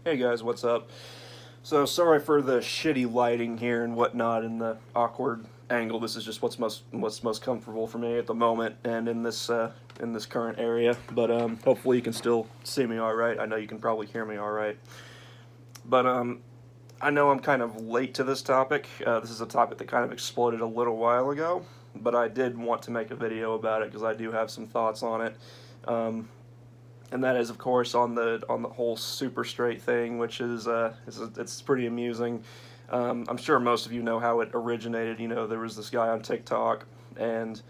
Hey guys, what's up? So sorry for the shitty lighting here and whatnot and the awkward angle. This is just what's most comfortable for me at the moment and in this current area. But hopefully you can still see me all right. I know you can probably hear me all right. But I know I'm kind of late to this topic. This is a topic that kind of exploded a little while ago, but I did want to make a video about it because I do have some thoughts on it. Um, and that is, of course, on the whole super straight thing, which it's pretty amusing. I'm sure most of you know how it originated. You know, there was this guy on TikTok, and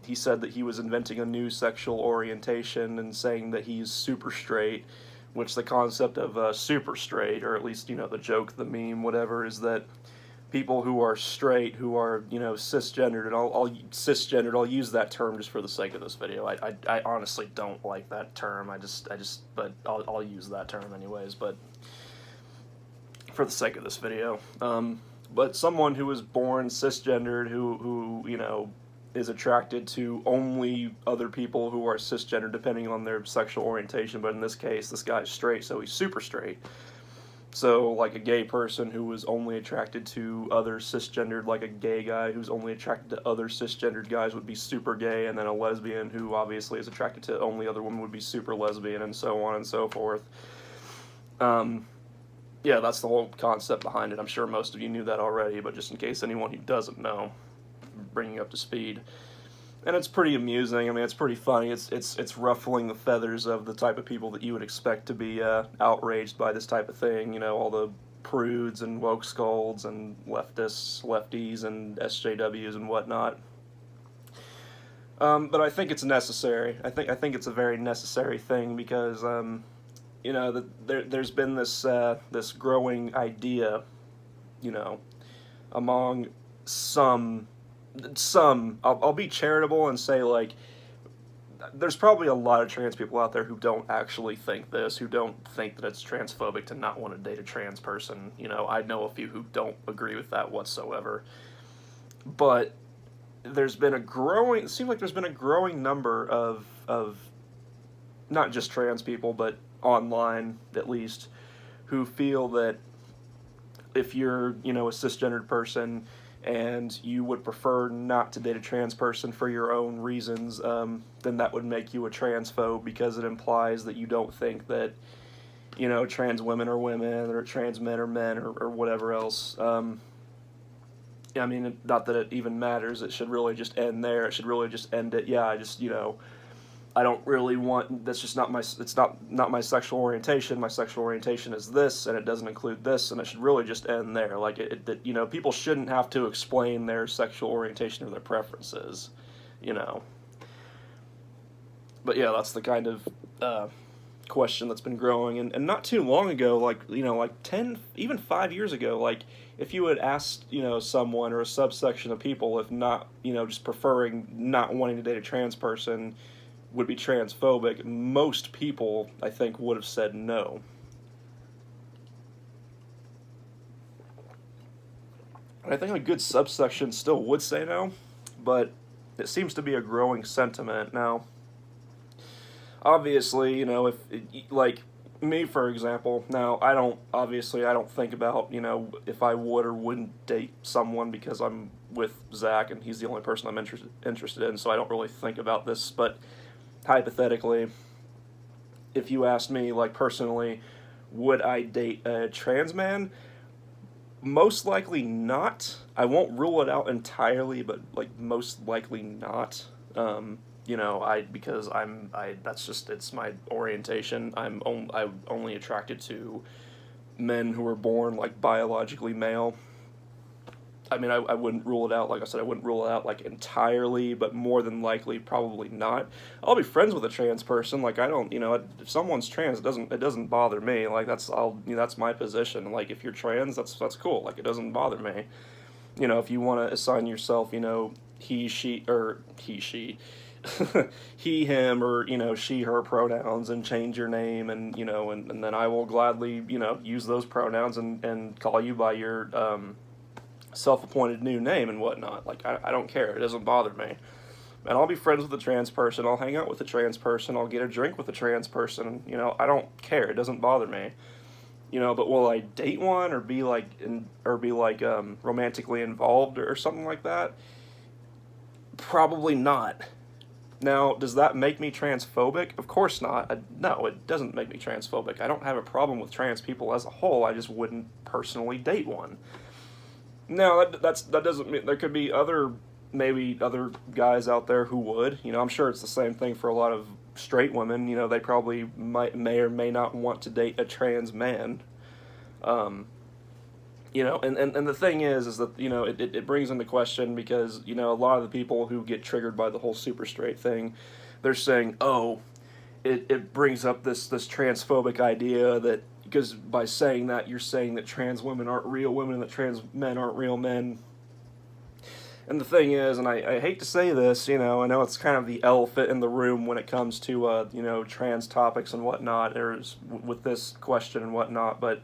he said that he was inventing a new sexual orientation and saying that he's super straight, which the concept of super straight, or at least, you know, the joke, the meme, whatever, is that people who are straight, who are, you know, cisgendered, and I'll use that term just for the sake of this video. I honestly don't like that term. But I'll use that term anyways. But for the sake of this video, but someone who was born cisgendered, who you know is attracted to only other people who are cisgender, depending on their sexual orientation. But in this case, this guy's straight, so he's super straight. So, like a gay person who was only attracted to other cisgendered, like a gay guy who's only attracted to other cisgendered guys would be super gay, and then a lesbian who obviously is attracted to only other women would be super lesbian, and so on and so forth. Yeah, that's the whole concept behind it. I'm sure most of you knew that already, but just in case anyone who doesn't know, bringing up to speed. And it's pretty amusing. I mean, it's pretty funny. It's ruffling the feathers of the type of people that you would expect to be outraged by this type of thing. You know, all the prudes and woke scolds and lefties, and SJWs and whatnot. But I think it's necessary. I think it's a very necessary thing because you know, there's been this growing idea, you know, among some. I'll be charitable and say, like, there's probably a lot of trans people out there who don't actually think this, who don't think that it's transphobic to not want to date a trans person. You know, I know a few who don't agree with that whatsoever. But it seems like there's been a growing number of not just trans people, but online at least, who feel that if you're, you know, a cisgendered person and you would prefer not to date a trans person for your own reasons, then that would make you a transphobe because it implies that you don't think that, you know, trans women are women or trans men are men or whatever else. I mean, not that it even matters. It should really just end there. It should really just end it. Yeah, you know, I don't really want, that's just not it's not my sexual orientation. My sexual orientation is this, and it doesn't include this, and it should really just end there. Like, you know, people shouldn't have to explain their sexual orientation or their preferences, you know. But yeah, that's the kind of question that's been growing, and not too long ago, like, you know, like 10, even 5 years ago, like, if you had asked, you know, someone or a subsection of people if not, you know, just preferring not wanting to date a trans person would be transphobic, most people, I think, would have said no. And I think a good subsection still would say no, but it seems to be a growing sentiment. Now, obviously, you know, if, like, me, for example, now, I don't think about, you know, if I would or wouldn't date someone because I'm with Zach and he's the only person I'm interested in, so I don't really think about this, but hypothetically, if you asked me, like, personally, would I date a trans man? Most likely not. I won't rule it out entirely, but, like, most likely not. You know, because that's just, it's my orientation. I'm only attracted to men who are born, like, biologically male. I mean, I wouldn't rule it out, like I said, I wouldn't rule it out, like, entirely, but more than likely, probably not. I'll be friends with a trans person, like, I don't, you know, if someone's trans, it doesn't bother me, like, you know, that's my position, like, if you're trans, that's cool, like, it doesn't bother me. You know, if you want to assign yourself, you know, he, she, he, him, or, you know, she, her pronouns, and change your name, and, you know, and then I will gladly, you know, use those pronouns and call you by your, self-appointed new name and whatnot. Like, I don't care. It doesn't bother me. And I'll be friends with a trans person. I'll hang out with a trans person. I'll get a drink with a trans person. You know, I don't care. It doesn't bother me. but will I date one or be like romantically involved or something like that? Probably not. Now, does that make me transphobic? Of course not. No, it doesn't make me transphobic. I don't have a problem with trans people as a whole. I just wouldn't personally date one. Now, that doesn't mean there could be maybe other guys out there who would. I'm sure it's the same thing for a lot of straight women. They probably may or may not want to date a trans man. And the thing is that, it brings into question because, a lot of the people who get triggered by the whole super straight thing, they're saying, oh, it brings up this transphobic idea that, because by saying that, you're saying that trans women aren't real women and that trans men aren't real men. And the thing is, and I hate to say this, I know it's kind of the elephant in the room when it comes to, trans topics and whatnot, with this question and whatnot, but,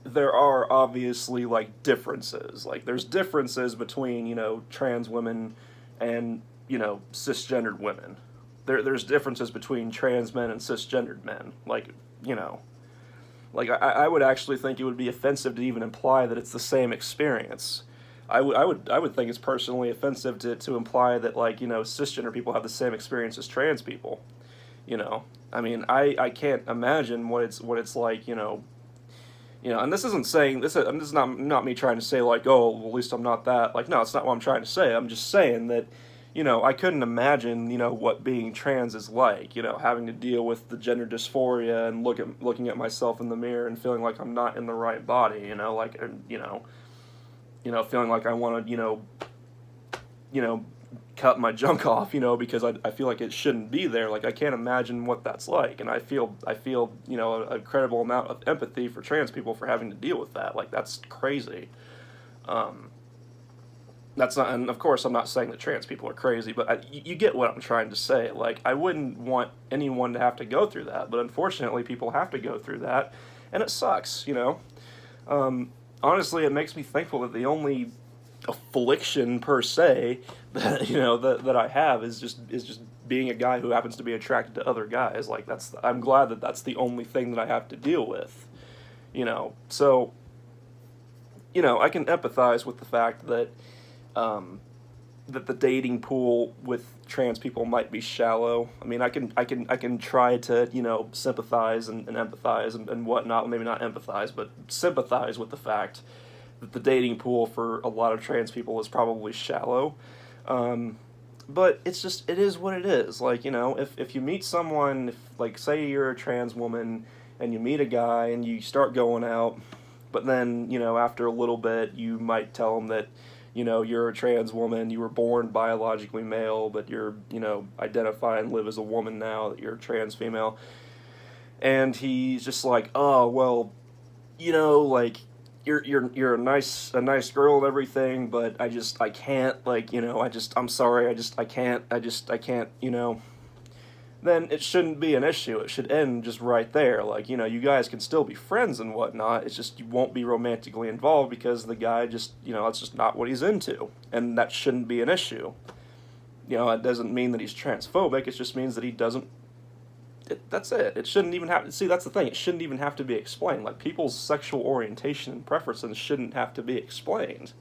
there are obviously, differences. There's differences between, trans women and, cisgendered women. There's differences between trans men and cisgendered men. I would actually think it would be offensive to even imply that it's the same experience. I would think it's personally offensive to imply that, cisgender people have the same experience as trans people. I can't imagine what it's like, and this isn't saying this is not me trying to say oh, well, at least I'm not that. No, it's not what I'm trying to say. I'm just saying that, I couldn't imagine, what being trans is like. Having to deal with the gender dysphoria and looking at myself in the mirror and feeling like I'm not in the right body. Feeling like I want to, cut my junk off, because I feel like it shouldn't be there. I can't imagine what that's like, and I feel a credible amount of empathy for trans people for having to deal with that. That's crazy. That's not, and of course I'm not saying that trans people are crazy, but you get what I'm trying to say. I wouldn't want anyone to have to go through that, but unfortunately people have to go through that, and it sucks. Honestly, it makes me thankful that the only affliction per se that that I have is just being a guy who happens to be attracted to other guys. I'm glad that that's the only thing that I have to deal with. So I can empathize with the fact that that the dating pool with trans people might be shallow. I can try to sympathize and empathize and whatnot. Maybe not empathize, but sympathize with the fact that the dating pool for a lot of trans people is probably shallow. But it is what it is. If you meet someone, say you're a trans woman and you meet a guy and you start going out, but then, after a little bit, you might tell him that, you're a trans woman, you were born biologically male, but you're, identify and live as a woman now, that you're a trans female. And he's just like, oh, well, you're a nice girl and everything, but I can't, I'm sorry, I can't, then it shouldn't be an issue. It should end just right there. You guys can still be friends and whatnot. It's just you won't be romantically involved because the guy just, it's just not what he's into. And that shouldn't be an issue. It doesn't mean that he's transphobic. It just means that he doesn't. That's it. It shouldn't even have to. See, that's the thing. It shouldn't even have to be explained. People's sexual orientation and preferences shouldn't have to be explained.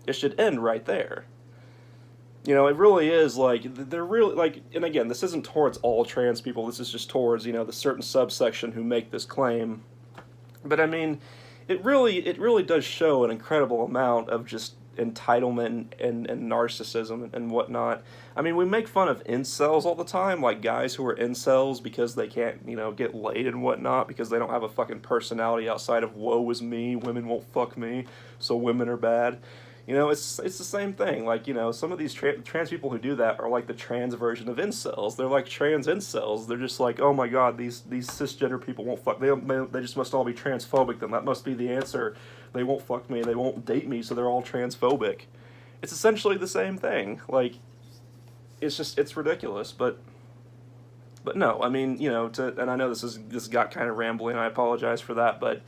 It should end right there. It really is, they're really, and again, this isn't towards all trans people, this is just towards, the certain subsection who make this claim. But, it really does show an incredible amount of just entitlement and narcissism and whatnot. We make fun of incels all the time, guys who are incels because they can't, get laid and whatnot, because they don't have a fucking personality outside of woe is me, women won't fuck me, so women are bad. It's the same thing. Some of these trans people who do that are the trans version of incels. They're trans incels. They're just oh my god, these cisgender people won't fuck. They just must all be transphobic. Then that must be the answer. They won't fuck me. They won't date me. So they're all transphobic. It's essentially the same thing. It's ridiculous. But no, and I know this got kind of rambling. I apologize for that, but.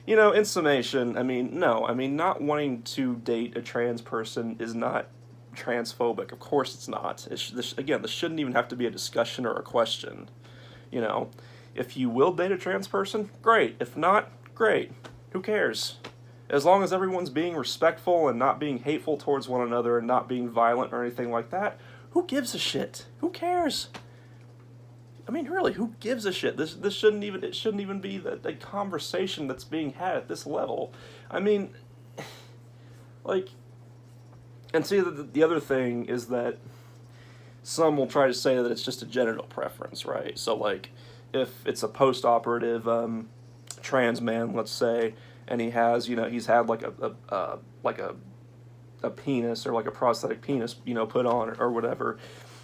In summation, no. Not wanting to date a trans person is not transphobic. Of course it's not. This shouldn't even have to be a discussion or a question. If you will date a trans person, great. If not, great. Who cares? As long as everyone's being respectful and not being hateful towards one another and not being violent or anything like that, who gives a shit? Who cares? I mean, really, who gives a shit? This shouldn't even be a conversation that's being had at this level. I mean, like, and see, the other thing is that some will try to say that it's just a genital preference, right? So, like, if it's a post-operative trans man, let's say, and he has, he's had like a penis or like a prosthetic penis, put on or whatever,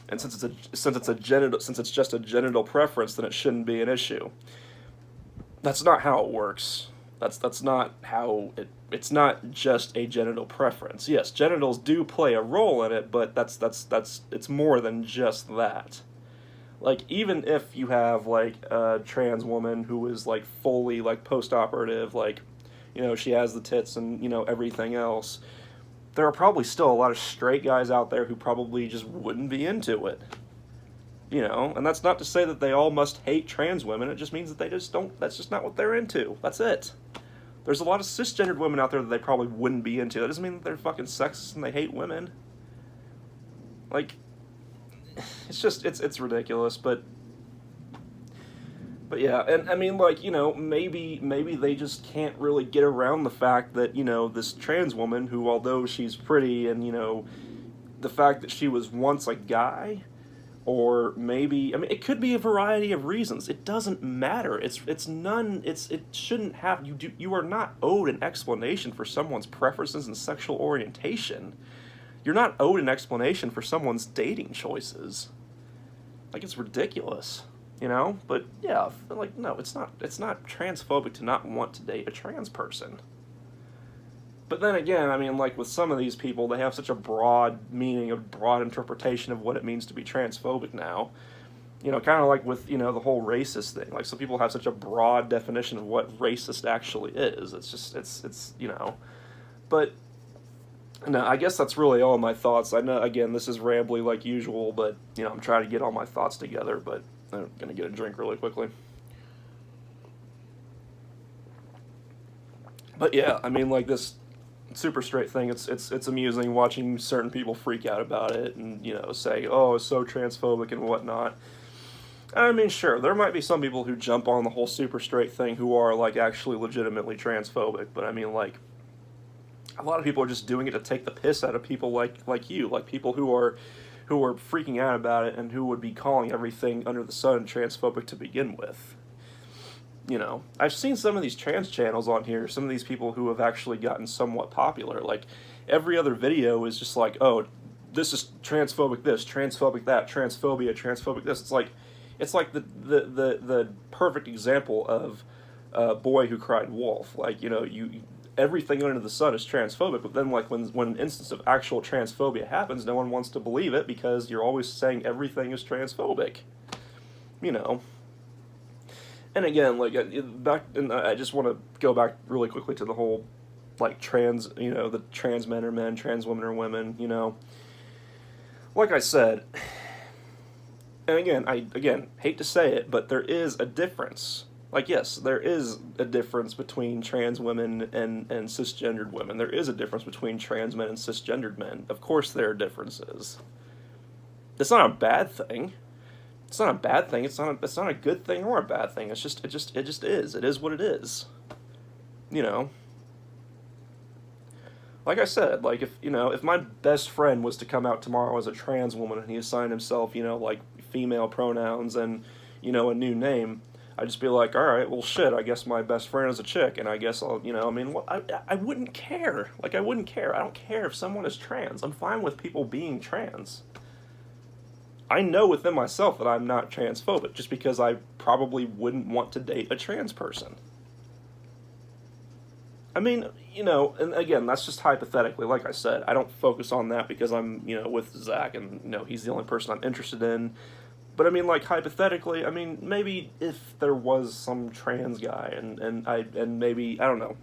and since it's just a genital preference, then it shouldn't be an issue. That's not how it works. That's not how it's not just a genital preference. Yes, genitals do play a role in it, but it's more than just that. Like, even if you have, like, a trans woman who is, like, fully, like, post-operative, like, she has the tits and, everything else, there are probably still a lot of straight guys out there who probably just wouldn't be into it. And that's not to say that they all must hate trans women, it just means that they just don't, that's just not what they're into. That's it. There's a lot of cisgendered women out there that they probably wouldn't be into. That doesn't mean that they're fucking sexist and they hate women. Like, it's just, it's ridiculous, but yeah, and I mean, like, maybe they just can't really get around the fact that, this trans woman who, although she's pretty and, the fact that she was once a guy, or maybe, I mean, it could be a variety of reasons. It doesn't matter. It shouldn't have, you are not owed an explanation for someone's preferences and sexual orientation. You're not owed an explanation for someone's dating choices. Like, it's ridiculous. But yeah, like, no, it's not transphobic to not want to date a trans person. But then again, I mean, like, with some of these people, they have such a broad meaning, a broad interpretation of what it means to be transphobic now. Kind of like with, the whole racist thing. Like, some people have such a broad definition of what racist actually is. It's just, it's but, no, I guess that's really all my thoughts. I know, again, this is rambly like usual, but, I'm trying to get all my thoughts together, but I'm gonna get a drink really quickly. But yeah, I mean, like, this super straight thing, it's amusing watching certain people freak out about it and, say, oh, it's so transphobic and whatnot. I mean, sure, there might be some people who jump on the whole super straight thing who are, like, actually legitimately transphobic, but I mean, like, a lot of people are just doing it to take the piss out of people like you, like people who are freaking out about it and who would be calling everything under the sun transphobic to begin with. I've seen some of these trans channels on here, some of these people who have actually gotten somewhat popular. Like, every other video is just like, oh, this is transphobic this, transphobic that, transphobia, transphobic this. It's like the perfect example of Boy Who Cried Wolf. Like, everything under the sun is transphobic, but then, like, when an instance of actual transphobia happens, no one wants to believe it because you're always saying everything is transphobic. And again, like, I just want to go back really quickly to the whole, like, the trans men are men, trans women are women, Like I said, and again, I hate to say it, but there is a difference. Like, yes, there is a difference between trans women and cisgendered women. There is a difference between trans men and cisgendered men. Of course there are differences. It's not a bad thing. It's not a bad thing. It's not a good thing or a bad thing. It just is. It is what it is. Like I said, like, if my best friend was to come out tomorrow as a trans woman and he assigned himself, like, female pronouns and, a new name, I'd just be like, all right, well, shit, I guess my best friend is a chick, and I guess I'll, I wouldn't care. Like, I wouldn't care. I don't care if someone is trans. I'm fine with people being trans. I know within myself that I'm not transphobic, just because I probably wouldn't want to date a trans person. I mean, and again, that's just hypothetically. Like I said, I don't focus on that because I'm, with Zach, and, he's the only person I'm interested in. But I mean, like, hypothetically, I mean, maybe if there was some trans guy, and maybe, I don't know.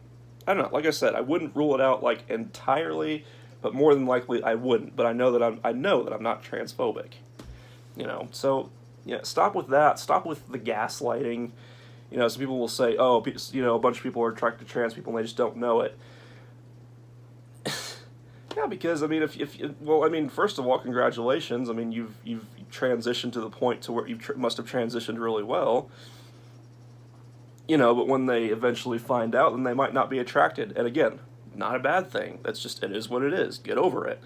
Like I said, I wouldn't rule it out, like, entirely, but more than likely I wouldn't. But I know that I'm not transphobic. So, Yeah, stop with that. Stop with the gaslighting. You know, some people will say, oh, you know, a bunch of people are attracted to trans people and they just don't know it. Yeah, because I mean, well, I mean, first of all, congratulations. I mean, you've transitioned to the point to where you must have transitioned really well. You know, but when they eventually find out, then they might not be attracted. And again, not a bad thing. That's just, it is what it is. Get over it.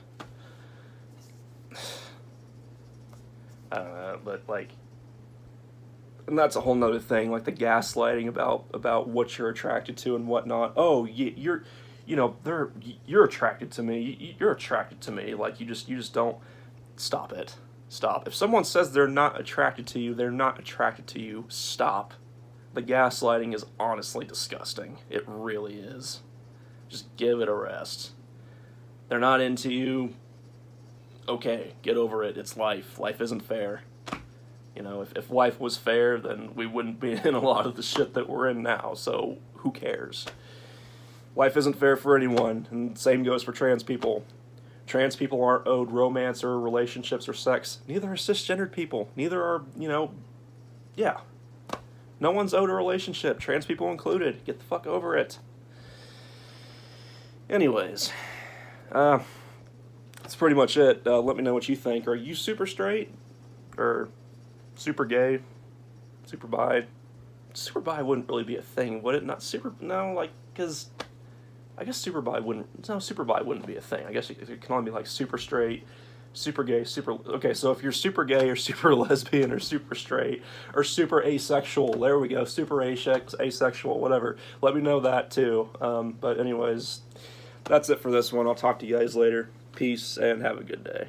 I don't know, but like, and that's a whole nother thing, like the gaslighting about what you're attracted to and whatnot. Oh, you're, you know, you're attracted to me. You're attracted to me. Like you just don't. Stop it. Stop. If someone says they're not attracted to you, they're not attracted to you. Stop. The gaslighting is honestly disgusting. It really is. Just give it a rest. They're not into you. Okay, get over it. It's life. Life isn't fair. You know, if life was fair, then we wouldn't be in a lot of the shit that we're in now, so who cares? Life isn't fair for anyone, and the same goes for trans people. Trans people aren't owed romance or relationships or sex. Neither are cisgendered people. Neither are, you know, yeah. No one's owed a relationship, trans people included. Get the fuck over it. Anyways, that's pretty much it. Let me know what you think. Are you super straight? Or super gay? Super bi? Super bi wouldn't really be a thing, would it? Not super, no, like, because I guess super bi wouldn't be a thing. I guess it can only be like super straight, super gay, super, okay, so if you're super gay or super lesbian or super straight or super asexual, there we go, super asexual, whatever, let me know that too. But anyways, that's it for this one. I'll talk to you guys later. Peace and have a good day.